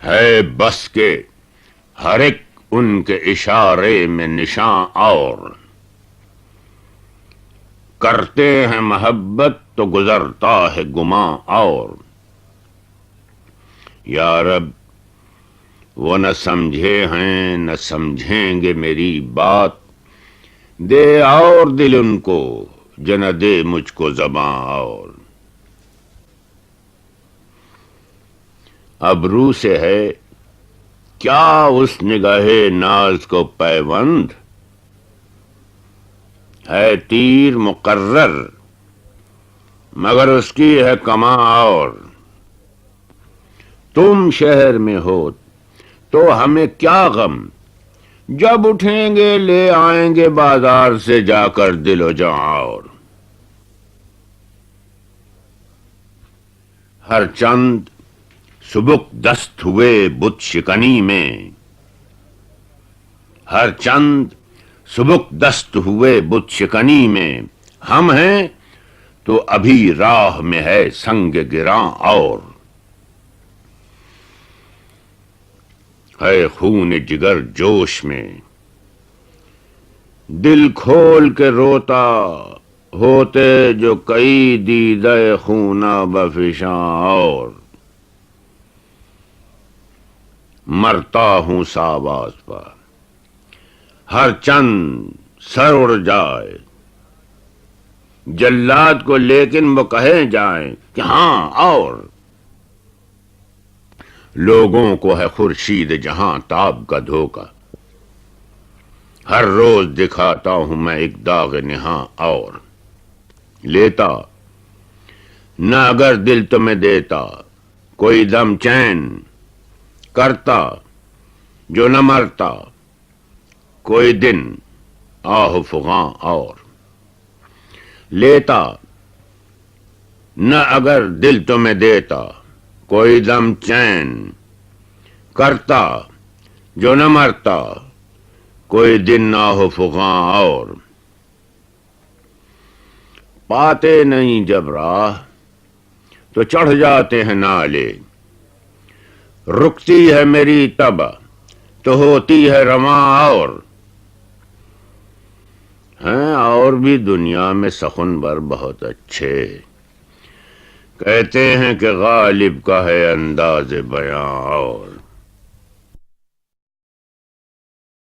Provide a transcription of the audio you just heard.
ہے بس کے ہر ایک ان کے اشارے میں نشاں اور کرتے ہیں محبت تو گزرتا ہے گماں اور یا رب وہ نہ سمجھے ہیں نہ سمجھیں گے میری بات دے اور دل ان کو جو نہ دے مجھ کو زباں اور ابرو سے ہے کیا اس نگاہ ناز کو پیوند ہے تیر مقرر مگر اس کی ہے کماں اور تم شہر میں ہو تو ہمیں کیا غم جب اٹھیں گے لے آئیں گے بازار سے جا کر دل و جاں اور ہر چند سبک دست ہوئے بت شکنی میں ہر چند سبک دست ہوئے بت شکنی میں ہم ہیں تو ابھی راہ میں ہے سنگ گراں اور ہے خون جگر جوش میں دل کھول کے روتا ہوتے جو کئی دیدہ خونہ بفشاں اور مرتا ہوں ساواز پر ہر چند سر اڑ جائے جلاد کو لیکن وہ کہے جائیں کہ ہاں اور لوگوں کو ہے خورشید جہاں تاب کا دھوکا ہر روز دکھاتا ہوں میں ایک داغ نہاں اور لیتا نہ اگر دل تمہیں دیتا کوئی دم چین کرتا جو نہ مرتا کوئی دن آہ فغاں اور لیتا نہ اگر دل تمہیں دیتا کوئی دم چین کرتا جو نہ مرتا کوئی دن آہ فغاں اور پاتے نہیں جب راہ تو چڑھ جاتے ہیں نالے رکتی ہے میری طبع تو ہوتی ہے رواں اور ہیں اور بھی دنیا میں سخنور بہت اچھے کہتے ہیں کہ غالب کا ہے انداز بیاں اور